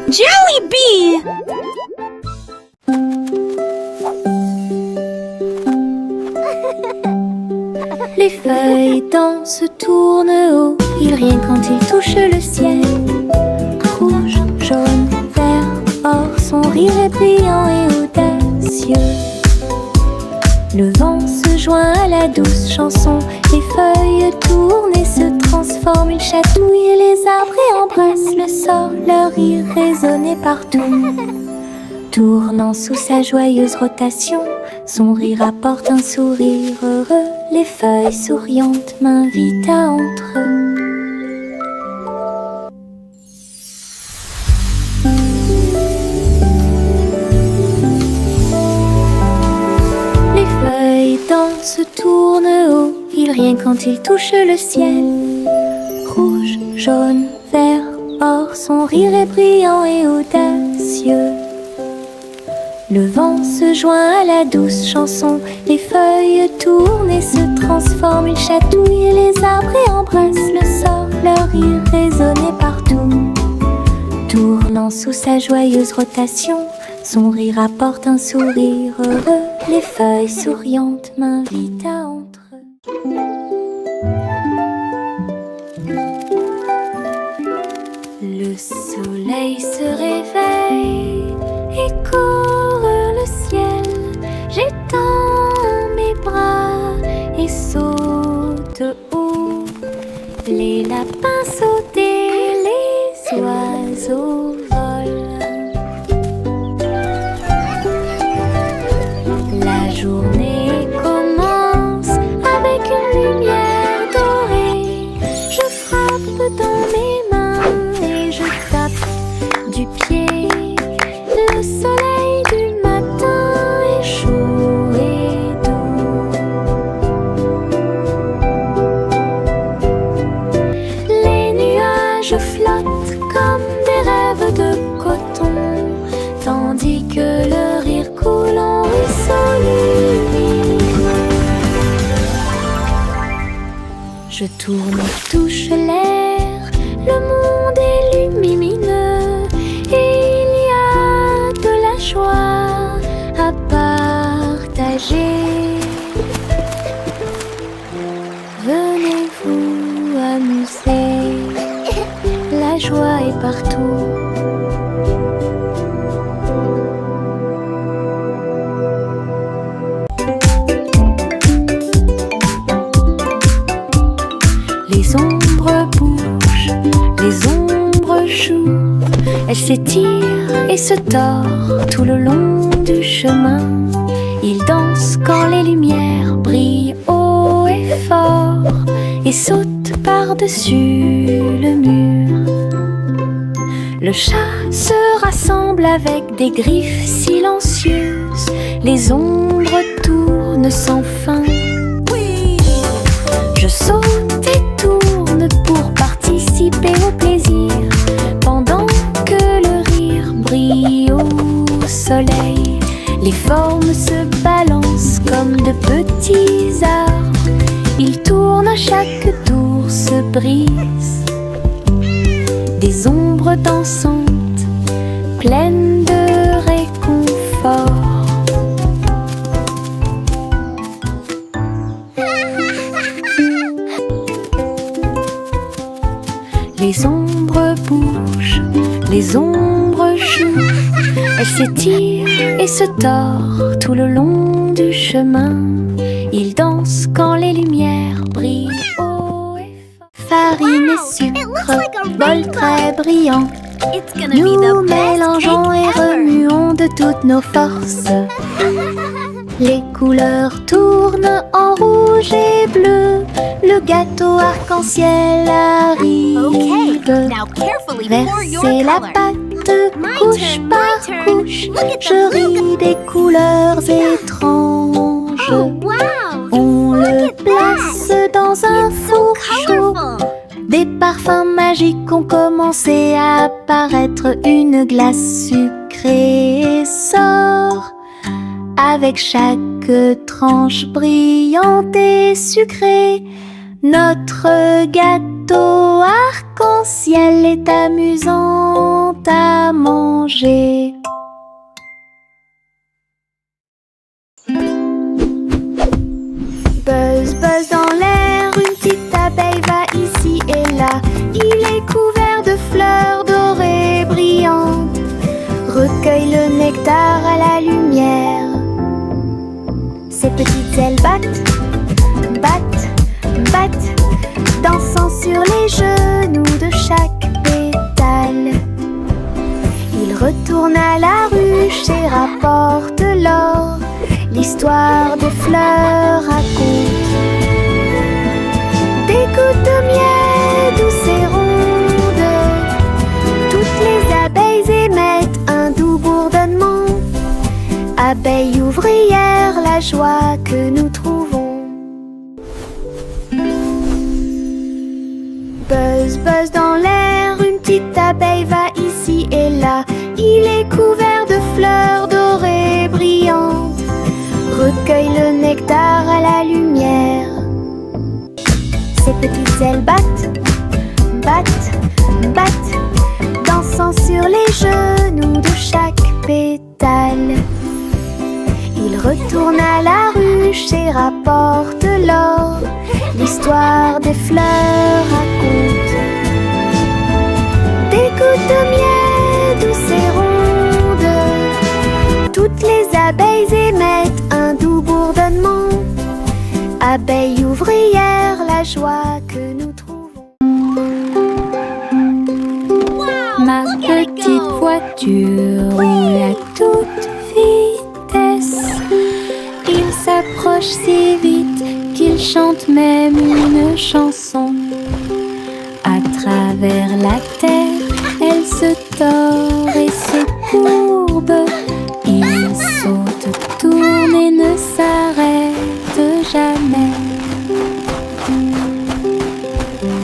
Jollibee! Les feuilles dansent, tournent haut, ils rient quand ils touchent le ciel. Rouge, jaune, vert, or, son rire est brillant et audacieux. Le vent se joint à la douce chanson, les feuilles tournent et se transforment. Ils chatouillent les arbres et embrassent le sol, leur rire résonnait partout. Tournant sous sa joyeuse rotation, son rire apporte un sourire heureux. Les feuilles souriantes m'invitent à entre eux. Les feuilles dansent, tournent haut, ils rient quand ils touchent le ciel. Rouge, jaune, vert, or, son rire est brillant et audacieux. Le vent se joint à la douce chanson, les feuilles tournent et se transforment. Ils chatouillent les arbres et embrassent le sol, leur rire résonnait partout. Tournant sous sa joyeuse rotation, son rire apporte un sourire heureux. Les feuilles souriantes m'invitent à entre eux. Le soleil se réveille et court le ciel. J'étends mes bras et saute haut. Les lapins sautent et les oiseaux volent. La journée commence avec une lumière dorée. Je frappe dans mes mains et je tape du pied. Le soleil du matin est chaud et doux. Les nuages flottent comme des rêves de coton, tandis que le rire coule en ruisseau lumineux. Je tourne et touche l'air, le monde est lumineux et il y a de la joie à partager. Venez vous amuser, la joie est partout. Les ombres bougent, les ombres jouent. Elles s'étirent et se tordent tout le long du chemin. Ils dansent quand les lumières brillent haut et fort et sautent par-dessus le mur. Le chat se rassemble avec des griffes silencieuses. Les ombres tournent sans fin. Je saute et tourne pour participer au plaisir, pendant que le rire brille au soleil. Les formes se balancent comme de petits arbres. Ils tournent à chaque tour, se brisent. Des ombres dansantes, pleines de réconfort. Les ombres bougent, les ombres jouent. Elles s'étirent et se tordent tout le long du chemin. Ils dansent quand les lumières brillent haut et fort. Farine et sucre, bol très brillant. Nous mélangeons et remuons de toutes nos forces. Les couleurs tournent en rouge et bleu. Le gâteau arc-en-ciel arrive. Versez la pâte couche par couche. Je ris des couleurs étranges. On le place dans un four chaud. Des parfums magiques ont commencé à apparaître. Une glace sucrée sort avec chaque tranche brillante et sucrée. Notre gâteau arc-en-ciel est amusant ont à manger. Buzz, buzz dans l'air, une petite abeille va ici et là. Il est couvert de fleurs dorées brillantes. Recueille le nectar à la lumière. Ses petites ailes battent, battent, battent, dansant sur les genoux de chaque pétale. Il retourne à la ruche et rapporte l'or. L'histoire des fleurs raconte des gouttes de miel douces et rondes. Toutes les abeilles émettent un doux bourdonnement. Abeilles ouvrières, la joie que nous trouvons. Buzz, buzz dans l'air, une petite abeille va ici et là. Il est couvert de fleurs dorées brillantes. Recueille le nectar à la lumière. Ses petites ailes battent, battent, battent, dansant sur les genoux de chaque pétale. Il retourne à la ruche et rapporte l'or. L'histoire des fleurs raconte des gouttes de miel douces et rondes. Toutes les abeilles émettent un doux bourdonnement. Abeilles ouvrières, la joie que nous trouvons. Ma petite voiture roule à toute vitesse. Il s'approche si vite qu'il chante même une chanson. À travers la terre, elle se tord et se courbe. Il saute, tourne et ne s'arrête jamais.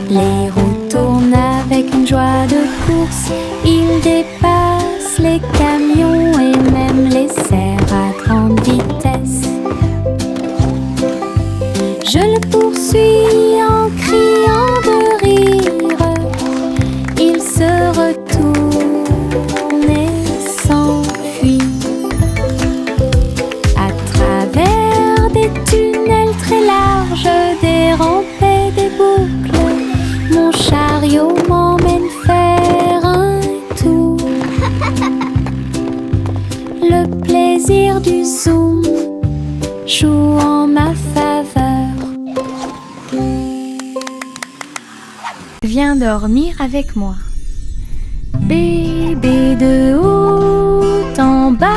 Les roues tournent avec une joie de course. Il dépasse les camions et même les cerfs à grande vitesse. Je le poursuis en criant de rire. Il se retourne et s'enfuit. À travers des tunnels très larges, des rampes et des boucles, mon chariot m'emmène faire un tour. Le plaisir du zoom joue en ma faveur. Viens dormir avec moi. Bébé de haut en bas,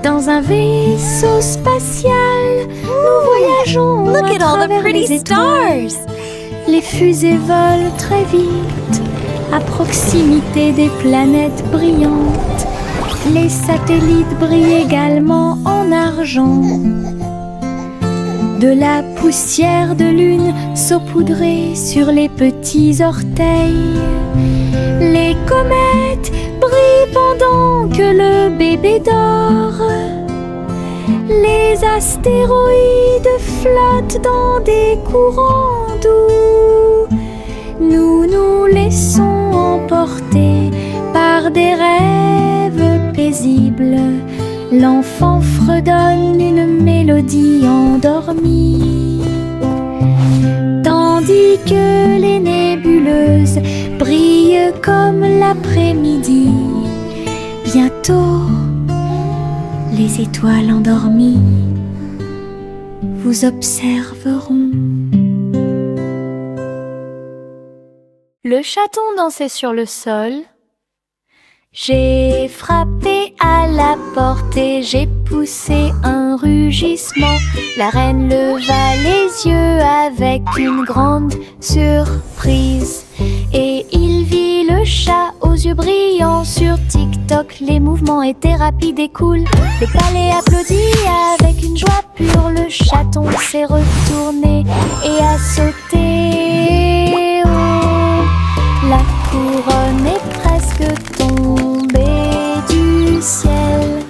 dans un vaisseau spatial, nous voyageons à travers les étoiles. Les fusées volent très vite, à proximité des planètes brillantes. Les satellites brillent également en argent. De la poussière de lune saupoudrée sur les petits orteils. Les comètes brillent pendant que le bébé dort. Les astéroïdes flottent dans des courants doux. Nous nous laissons emporter par des rêves paisibles. L'enfant fredonne une mélodie endormie, tandis que les nébuleuses brillent comme l'après-midi. Bientôt, les étoiles endormies vous observeront. Le chaton dansait sur le sol. J'ai frappé à la porte et j'ai poussé un rugissement. La reine leva les yeux avec une grande surprise. Et il vit le chat aux yeux brillants. Sur TikTok, les mouvements étaient rapides et cool. Le palais applaudit avec une joie pure. Le chaton s'est retourné et a sauté. Oh, la couronne est presque tombée du ciel.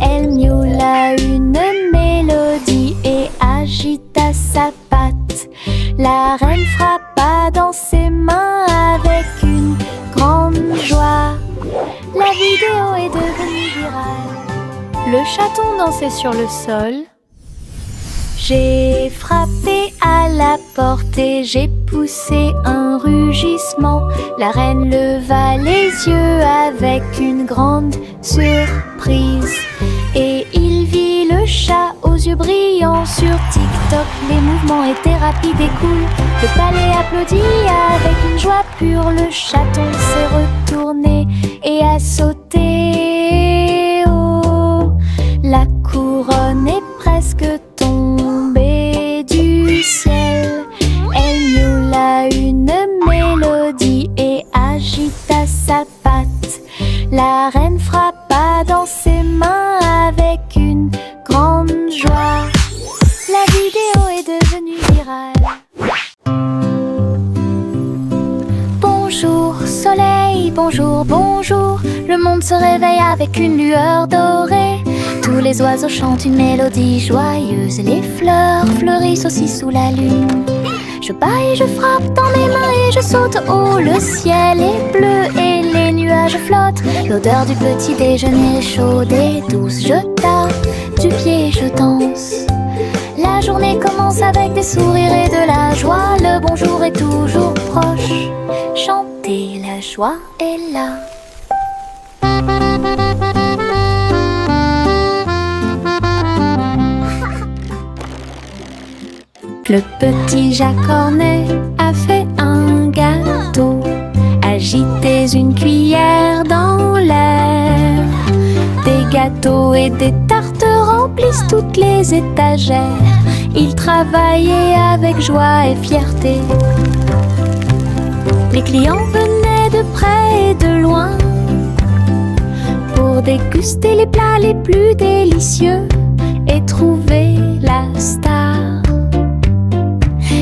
Elle miaula une mélodie et agita sa patte. La reine frappa dans ses mains avec une grande le chaton danser sur le sol. J'ai frappé à la porte et j'ai poussé un rugissement. La reine leva les yeux avec une grande surprise. Et il vit le chat aux yeux brillants. Sur TikTok, les mouvements étaient rapides et cool. Le palais applaudit avec une joie pure. Le chaton s'est retourné et a sauté. Oh, la couronne est presque tombée du ciel. Elle miaula une mélodie et agita sa patte. La reine frappa dans ses mains avec une grande joie. La vidéo est devenue virale. Bonjour soleil, bonjour, bonjour. Le monde se réveille avec une lueur dorée. Tous les oiseaux chantent une mélodie joyeuse. Et les fleurs fleurissent aussi sous la lune. Je bats et je frappe dans mes mains et je saute. Oh, le ciel est bleu et les nuages flottent. L'odeur du petit déjeuner est chaude et douce. Je tape du pied et je danse. La journée commence avec des sourires et de la joie. Le bonjour est toujours proche. Chanter, la joie est là. Le petit Jacques Cornet a fait un gâteau. Agitez une cuillère dans l'air. Des gâteaux et des tartes remplissent toutes les étagères. Il travaillait avec joie et fierté. Les clients venaient de près et de loin pour déguster les plats les plus délicieux et trouver la star.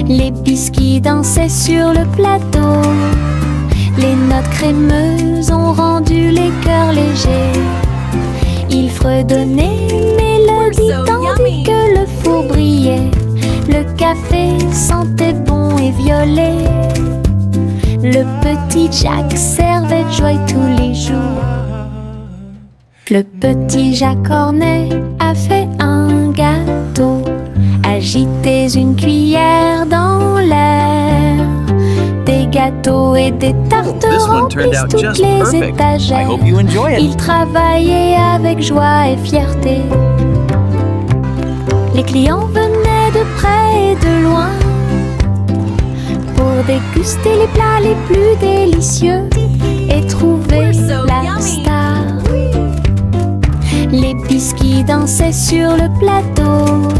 Les biscuits dansaient sur le plateau. Les notes crémeuses ont rendu les cœurs légers. Ils fredonnaient une mélodie tandis que le four brillait. Le café sentait bon et violet. Le petit Jacques servait de joie tous les jours. Le petit Jacques Cornet a fait un gâteau. Agitez une cuillère dans l'air. Des gâteaux et des tartes remplissent toutes les étagères. Il travaillait avec joie et fierté. Les clients venaient de près et de loin pour déguster les plats les plus délicieux et trouver la star. Les biscuits dansaient sur le plateau.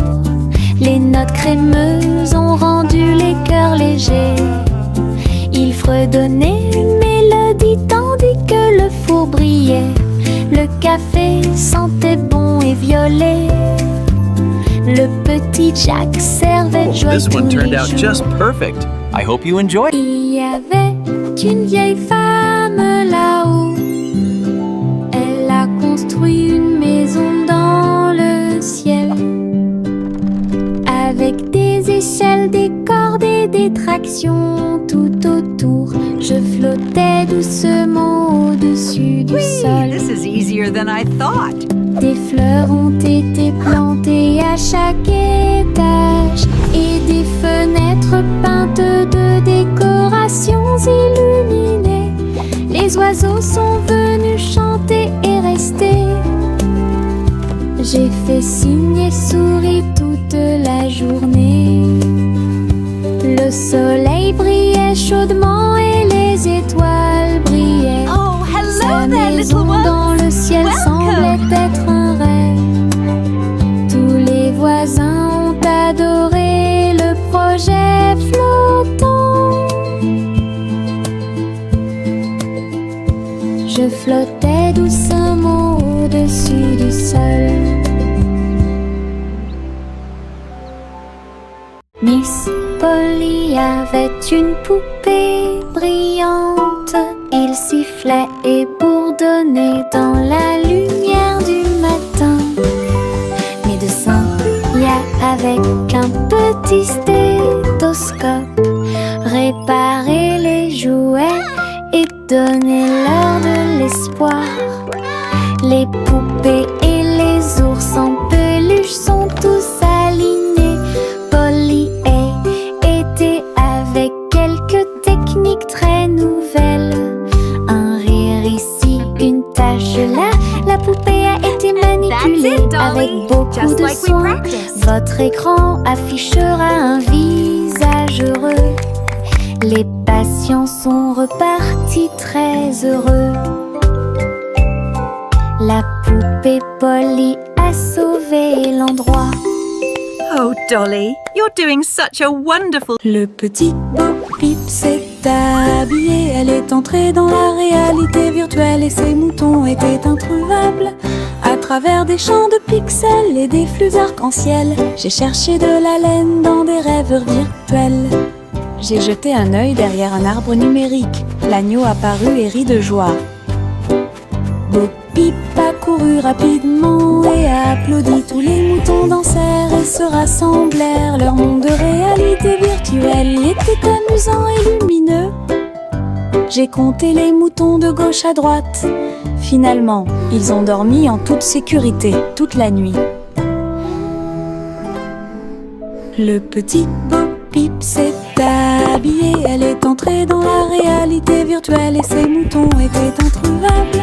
Les notes crémeuses ont rendu les cœurs légers. Il fredonnait une mélodie tandis que le four brillait. Le café sentait bon et violet. Le petit Jacques servait de joie tous les jours. Il y avait une vieille femme là-haut. Elle a construit une maison dans le ciel, avec des échelles, des cordes et des tractions tout autour. Je flottais doucement au-dessus du sol. Des fleurs ont été plantées à chaque étage et des fenêtres peintes de décorations illuminées. Les oiseaux sont venus chanter et rester. J'ai fait signe et souri toute la journée. Le soleil brillait chaudement et les étoiles brillaient. Sa maison dans le ciel semblait être un rêve. Tous les voisins ont adoré le projet flottant. Je flottais doucement au-dessus du sol. Miss Polly avait une poupée brillante. Il sifflait et bourdonnait dans la lumière du matin. Médecin, avec un petit stéthoscope, réparer les jouets et donner leur de l'espoir. Les poupées et les ours technique très nouvelle. Un rire ici, une tache là. La poupée a été manipulée avec beaucoup de soin. Votre écran affichera un visage heureux. Les patients sont repartis très heureux. La poupée Polly a sauvé l'endroit. Oh, Dolly, you're doing such a wonderful... Le petit Bo Peep s'est habillé. Elle est entrée dans la réalité virtuelle et ses moutons étaient introuvables. À travers des champs de pixels et des flux arc-en-ciel, j'ai cherché de la laine dans des rêveurs virtuels. J'ai jeté un œil derrière un arbre numérique. L'agneau apparut et rit de joie. Bo Peep a couru rapidement et a applaudi. Tous les moutons dansèrent et se rassemblèrent. Leur monde de réalité virtuelle était amusant et lumineux. J'ai compté les moutons de gauche à droite. Finalement, ils ont dormi en toute sécurité toute la nuit. Le petit Bo Peep s'est habillé. Elle est entrée dans la réalité virtuelle et ses moutons étaient introuvables.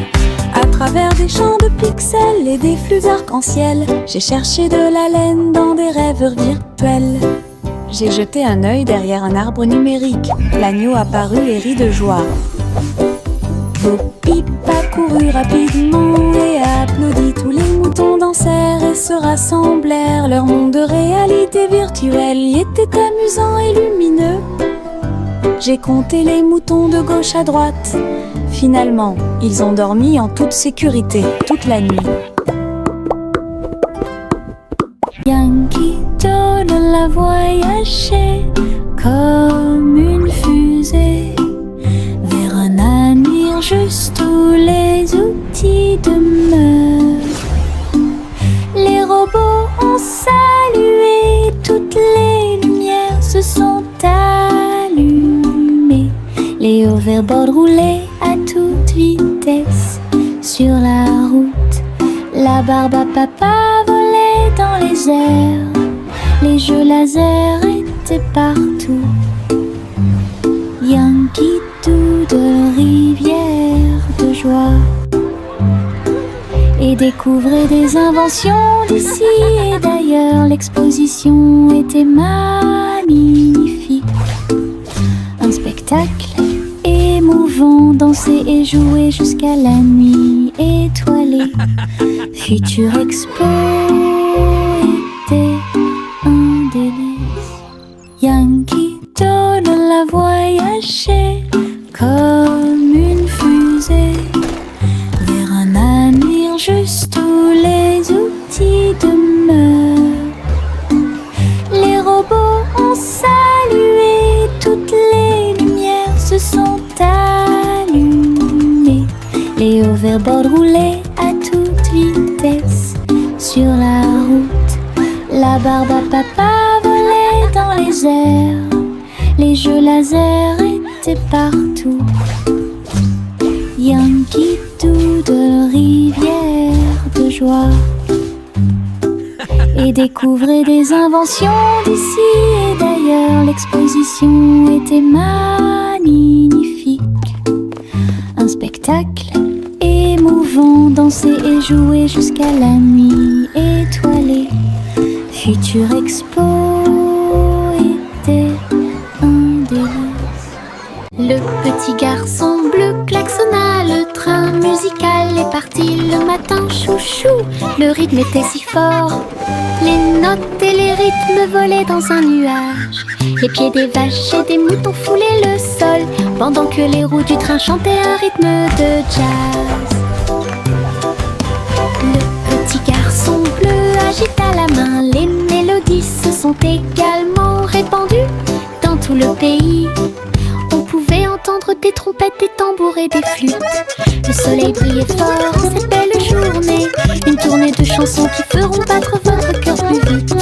À travers des champs de pixels et des flux arc-en-ciel, j'ai cherché de la laine dans des rêveurs virtuels. J'ai jeté un œil derrière un arbre numérique. L'agneau apparut et rit de joie. Bo Peep a couru rapidement et a applaudi. Tous les moutons dansèrent et se rassemblèrent. Leur monde de réalité virtuelle était amusant et lumineux. J'ai compté les moutons de gauche à droite. Finalement, ils ont dormi en toute sécurité toute la nuit. Yankee Doodle a voyagé comme une fusée vers un avenir juste où les outils demeurent. Les robots ont salué, toutes les lumières se sont allumées. Les hoverboards roulaient à toute vitesse sur la route. La barbe à papa volait dans les airs. Les jeux laser étaient partout. Yankee Doodle, rivière de joie. Et découvrait des inventions d'ici et d'ailleurs. L'exposition était magnifique. Un spectacle émouvant, danser et jouer jusqu'à la nuit étoilée. Future Expo était un délice. Yankee Doodle a voyagé comme une fusée vers un avenir juste où les outils demeurent. Les robots ont salué, toutes les lumières se sont allumées. Les hoverboards roulaient à toute vitesse sur la route. La barbe à papa volait dans les airs. Les jeux laser étaient partout. Yankee Doodle, rivière de joie. Et découvrait des inventions d'ici et d'ailleurs. L'exposition était magnifique. Un spectacle émouvant, danser et jouer jusqu'à la nuit étoilée. Future Expo était un délice. Le petit garçon bleu klaxonna, le train musical est parti le matin, chouchou. Le rythme était si fort, les notes et les rythmes volaient dans un nuage. Les pieds des vaches et des moutons foulaient le sol, pendant que les roues du train chantaient un rythme de jazz. Le petit garçon bleu agita la main, les mélodies se sont également répandues dans tout le pays. On pouvait entendre des trompettes, des tambours et des flûtes. Le soleil brillait fort en cette belle journée. Une tournée de chansons qui feront battre votre cœur plus vite.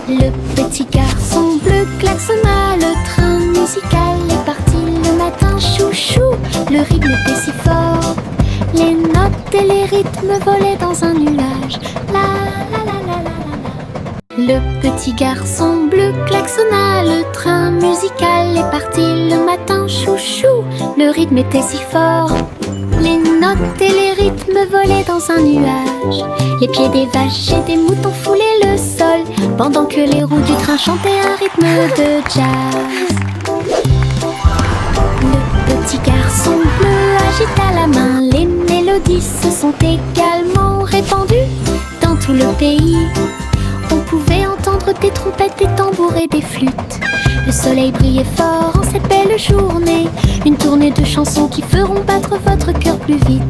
Le petit garçon bleu klaxonna, le train musical est parti le matin, chouchou. Le rythme était si fort, les notes et les rythmes volaient dans un nuage. La la la la la la. Le petit garçon bleu klaxonna, le train musical est parti le matin, chouchou. Le rythme était si fort. Les notes et les rythmes volaient dans un nuage. Les pieds des vaches et des moutons foulaient le sol, pendant que les roues du train chantaient un rythme de jazz. Le petit garçon bleu agita la main. Les mélodies se sont également répandues dans tout le pays. On pouvait entendre des trompettes, des tambours et des flûtes. Le soleil brillait fort en cette belle journée. Une tournée de chansons qui feront battre votre cœur plus vite.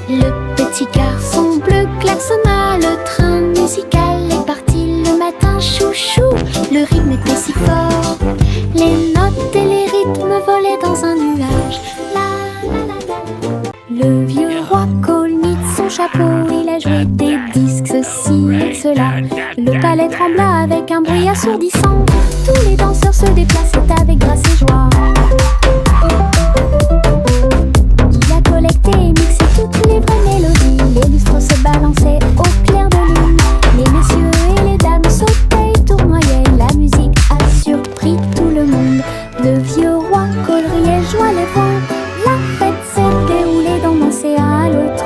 Le petit garçon bleu klaxonna. Le train musical est parti le matin, chouchou. Le rythme était si fort. Les notes et les rythmes volaient dans un nuage. La, la, la, la. Le vieux roi Colnit son chapeau. Il a joué des disques, ceci et cela. Le palais trembla avec un bruit assourdissant. Tous les danseurs se déplaçaient avec grâce et joie. Il a collecté et mixé toutes les vraies mélodies. Les lustres se balançaient au clair de lune. Les messieurs et les dames sautaient et tournoyaient. La musique a surpris tout le monde. Le vieux roi Cole riait, joie les vents. La fête s'est déroulée dans l'océan à l'autre.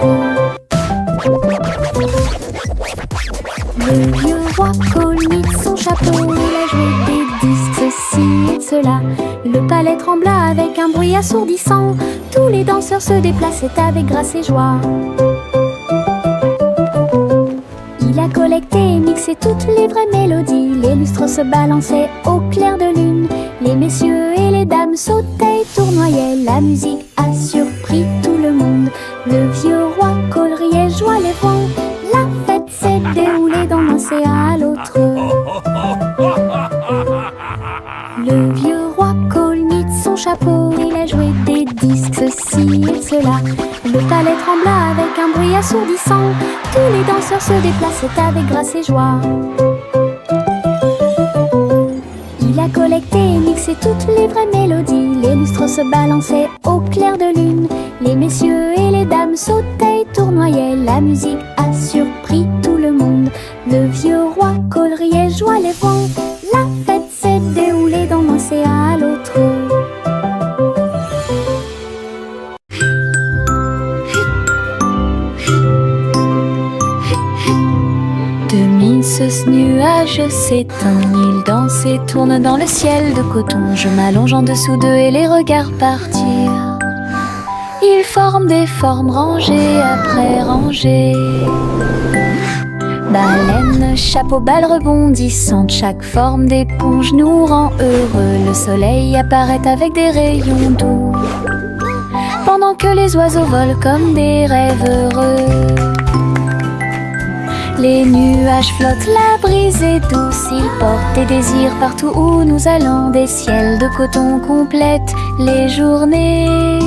Le vieux roi Colnit son chapeau. Il a joué des disques, ceci et cela. Le palais trembla avec un bruit assourdissant. Tous les danseurs se déplaçaient avec grâce et joie. Il a collecté et mixé toutes les vraies mélodies. Les lustres se balançaient au clair de lune. Les messieurs et les dames sautaient et tournoyaient. La musique a surpris tout le monde. Le vieux roi Cole riait, joie les vents. La fête s'est déroulée d'un océan à l'autre. Le vieux roi Colnit son chapeau. Il a joué des disques, ceci et cela. Le palais trembla avec un bruit assourdissant. Tous les danseurs se déplaçaient avec grâce et joie. Il a collecté et mixé toutes les vraies mélodies. Les lustres se balançaient au clair de lune. Les messieurs et les dames sautaient et tournoyaient. La musique a surpris tout le monde. Le vieux roi Cole riait, joie les vents. La fête s'est déroulée d'un océan à l'autre. Ce nuage s'éteint, il danse et tourne dans le ciel de coton. Je m'allonge en dessous d'eux et les regarde partir. Ils forment des formes rangées après rangées. Baleine, chapeau, balle rebondissante, chaque forme d'éponge nous rend heureux. Le soleil apparaît avec des rayons doux, pendant que les oiseaux volent comme des rêves heureux. Les nuages flottent, la brise est douce, ils portent des désirs partout où nous allons. Des ciels de coton complètent les journées.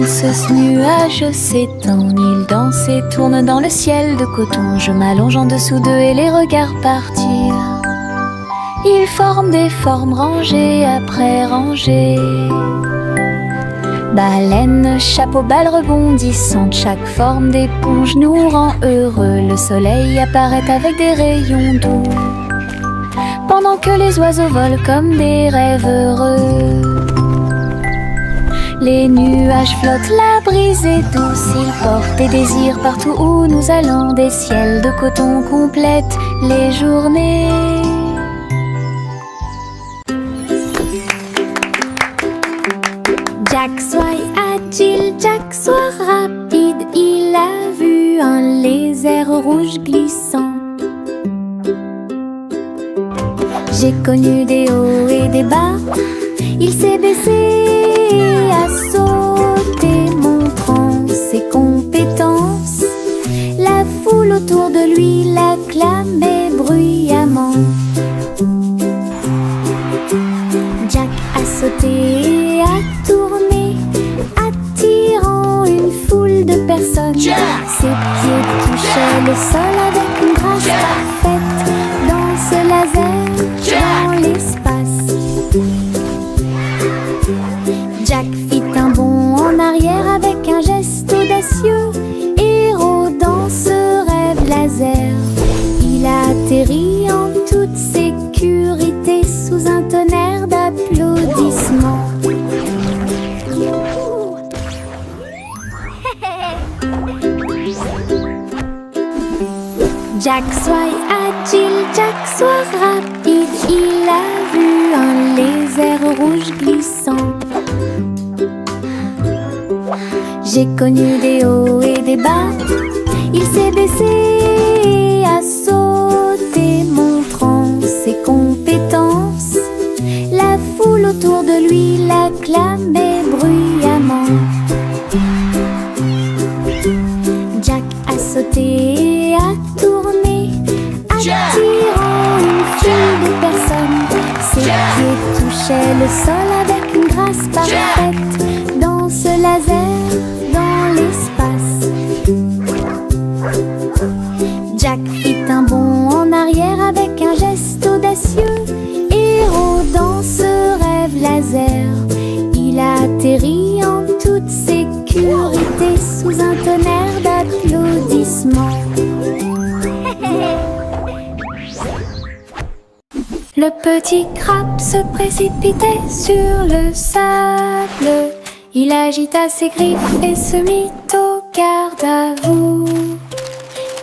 Ce nuage s'étend, il danse et tourne dans le ciel de coton. Je m'allonge en dessous d'eux et les regarde partir. Ils forment des formes rangées après rangées. Baleine, chapeau, balle rebondissante, chaque forme d'éponge nous rend heureux. Le soleil apparaît avec des rayons doux, pendant que les oiseaux volent comme des rêves heureux. Les nuages flottent, la brise est douce, ils portent des désirs partout où nous allons. Des ciels de coton complètent les journées. Jack soit agile, Jack soit rapide, il a vu un lézard rouge glissant. J'ai connu des hauts et des bas, il s'est baissé, a sauté, montrant ses compétences. La foule autour de lui l'acclamait bruyamment. Jack a sauté et a tourné, attirant une foule de personnes. Ses pieds touchaient le sol avec une grâce parfaite. Dans ce laser, dans l'espace, Jack fit un bond en arrière avec un geste audacieux, héros dans ce rêve laser. Il atterrit en toute sécurité sous un tonnerre d'applaudissements. Jack soit agile, Jack soit rapide, il a vu un lézard rouge glissant. J'ai connu des hauts et des bas, il s'est baissé et a sauté, montrant ses compétences. La foule autour de lui l'acclamait bruyamment. Jack a sauté et a tourné, attirant une foule de personnes. Ses pieds touchaient le sol avec une grâce parfaite. Dans ce laser, dans l'espace, Jack fit un bond en arrière avec un geste audacieux. Héros dans ce rêve laser, il a atterri en toute sécurité sous un tonnerre d'applaudissements. Le petit crabe se précipitait sur le sable. Il agita ses griffes et se mit au garde-à-vous.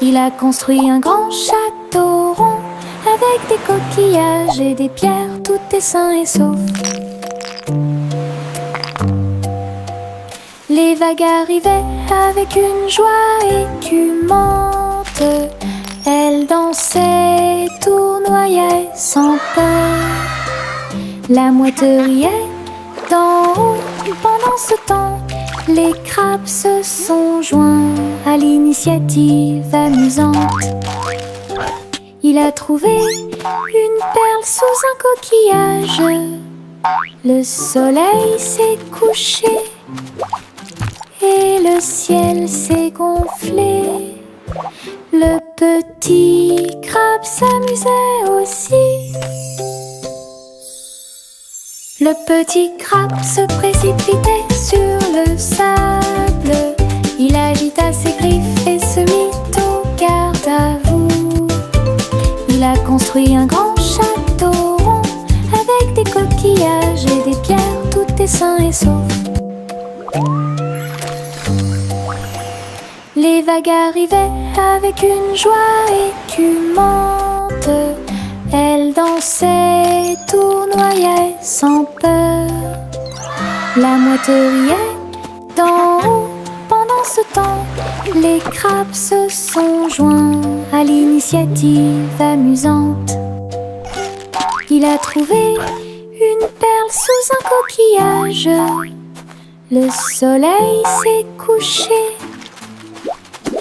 Il a construit un grand château rond avec des coquillages et des pierres, tout est sain et sauf. Les vagues arrivaient avec une joie écumante. Elles dansaient, tournoyaient sans peur. La mouette riait d'en haut. Pendant ce temps, les crabes se sont joints à l'initiative amusante. Il a trouvé une perle sous un coquillage. Le soleil s'est couché et le ciel s'est gonflé. Le petit crabe s'amusait aussi. Le petit crabe se précipitait sur le sable. Il agita ses griffes et se mit au garde-à-vous. Il a construit un grand château rond avec des coquillages et des pierres, tout est sain et sauf. Les vagues arrivaient avec une joie écumante. Elles dansaient, tournoyaient sans peur. La mouette riait d'en haut. Pendant ce temps, les crabes se sont joints à l'initiative amusante. Il a trouvé une perle sous un coquillage. Le soleil s'est couché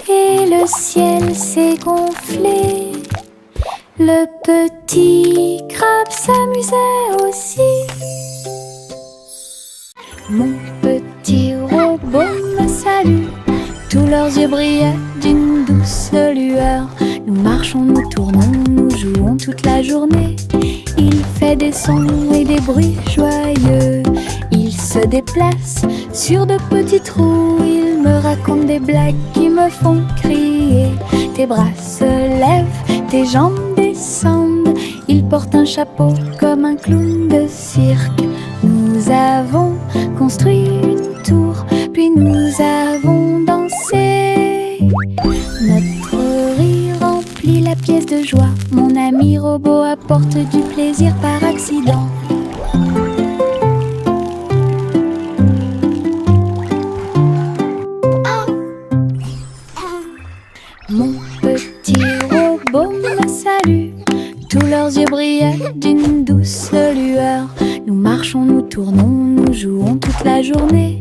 et le ciel s'est gonflé. Le petit crabe s'amusait aussi. Mon petit robot me salue. Tous leurs yeux brillaient d'une douce lueur. Nous marchons, nous tournons, nous jouons toute la journée. Il fait des sons et des bruits joyeux. Il se déplace sur de petits trous. Il me raconte des blagues qui me font crier. Tes bras se lèvent, tes jambes descendent. Il porte un chapeau comme un clown de cirque. Nous avons construit une tour, puis nous avons dansé. Notre rire remplit la pièce de joie. Mon ami robot apporte du plaisir par accident. Mon petit robot me salue. Tous leurs yeux brillaient d'une douce lueur. Nous marchons, nous tournons, nous jouons toute la journée.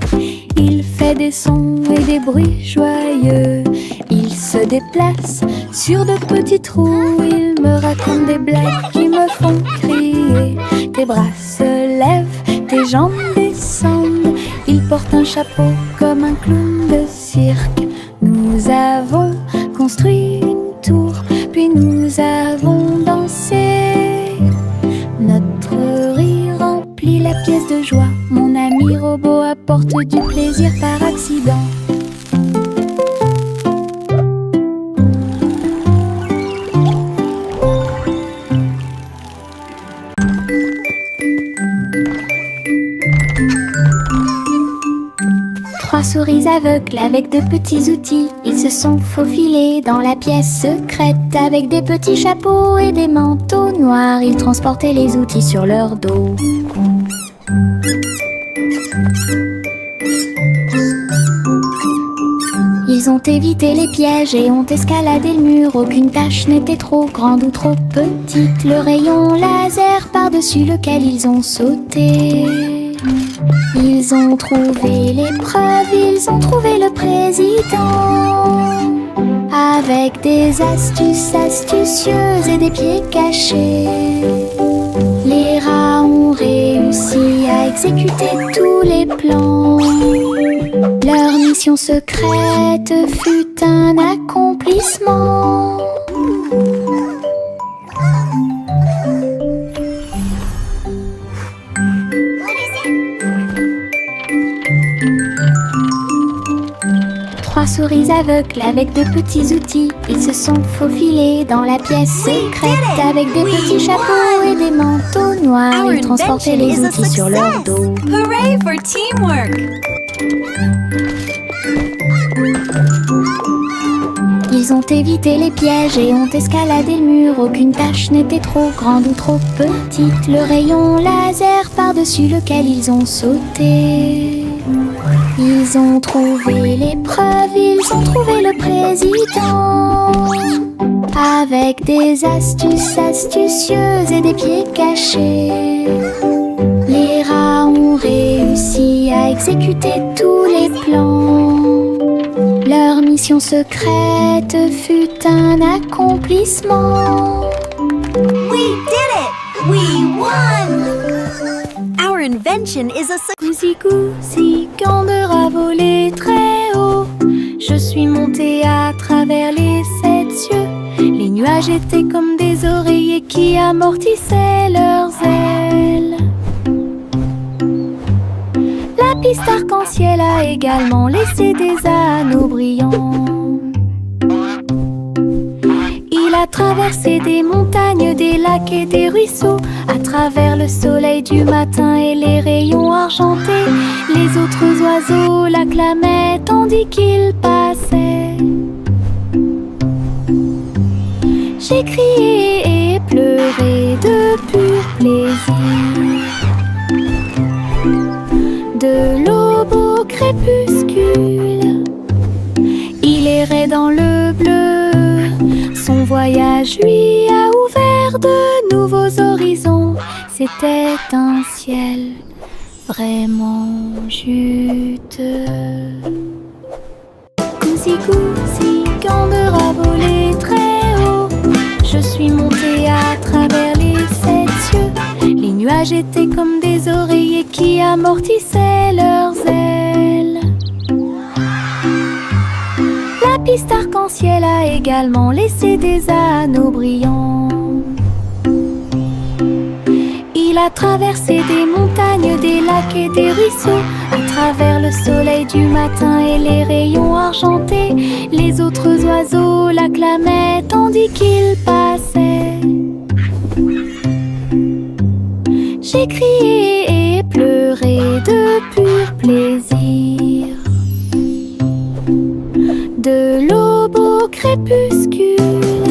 Il fait des sons et des bruits joyeux. Il se déplace sur de petits trous. Il me raconte des blagues qui me font crier. Tes bras se lèvent, tes jambes descendent. Il porte un chapeau comme un clown de cirque. Nous avons construit une tour, puis nous avons dansé. Notre rire remplit la pièce de joie. Mon ami robot apporte du plaisir par accident. souris aveugles avec de petits outils. Ils se sont faufilés dans la pièce secrète. Avec des petits chapeaux et des manteaux noirs, ils transportaient les outils sur leur dos. Ils ont évité les pièges et ont escaladé le mur. Aucune tâche n'était trop grande ou trop petite. Le rayon laser par-dessus lequel ils ont sauté. Ils ont trouvé l'épreuve, ils ont trouvé le président. Avec des astuces astucieuses et des pieds cachés, les rats ont réussi à exécuter tous les plans. Leur mission secrète fut un accomplissement. Trois souris aveugles avec de petits outils. Ils se sont faufilés dans la pièce secrète. Avec des petits chapeaux et des manteaux noirs, ils transportaient les outils sur leur dos. Hooray for teamwork! Ils ont évité les pièges et ont escaladé le mur. Aucune tâche n'était trop grande ou trop petite. Le rayon laser par-dessus lequel ils ont sauté. Ils ont trouvé l'épreuve, ils ont trouvé le président. Avec des astuces astucieuses et des pieds cachés, les rats ont réussi à exécuter tous les plans. Leur mission secrète fut un accomplissement. We did it! We won! Our invention is a success. Coussi, Gander a volé très haut. Je suis montée à travers les 7 cieux. Les nuages étaient comme des oreillers qui amortissaient leurs ailes. La piste arc-en-ciel a également laissé des anneaux brillants. Il a traversé des montagnes, des lacs et des ruisseaux. À travers le soleil du matin et les rayons argentés, les autres oiseaux l'acclamaient tandis qu'il passait. J'ai crié et pleuré de pur plaisir. De l'aube au crépuscule, il errait dans le bleu. Son voyage lui a ouvert de nouveaux horizons. C'était un ciel vraiment juteux. Coussi, Gander a volé très haut. Je suis montée à travers les 7 cieux. Les nuages étaient comme des oreillers qui amortissaient leurs ailes. La piste arc-en-ciel a également laissé des anneaux brillants. Il a traversé des montagnes, des lacs et des ruisseaux. À travers le soleil du matin et les rayons argentés, les autres oiseaux l'acclamaient tandis qu'il passait. J'ai crié et pleuré de pur plaisir. De l'aube au crépuscule,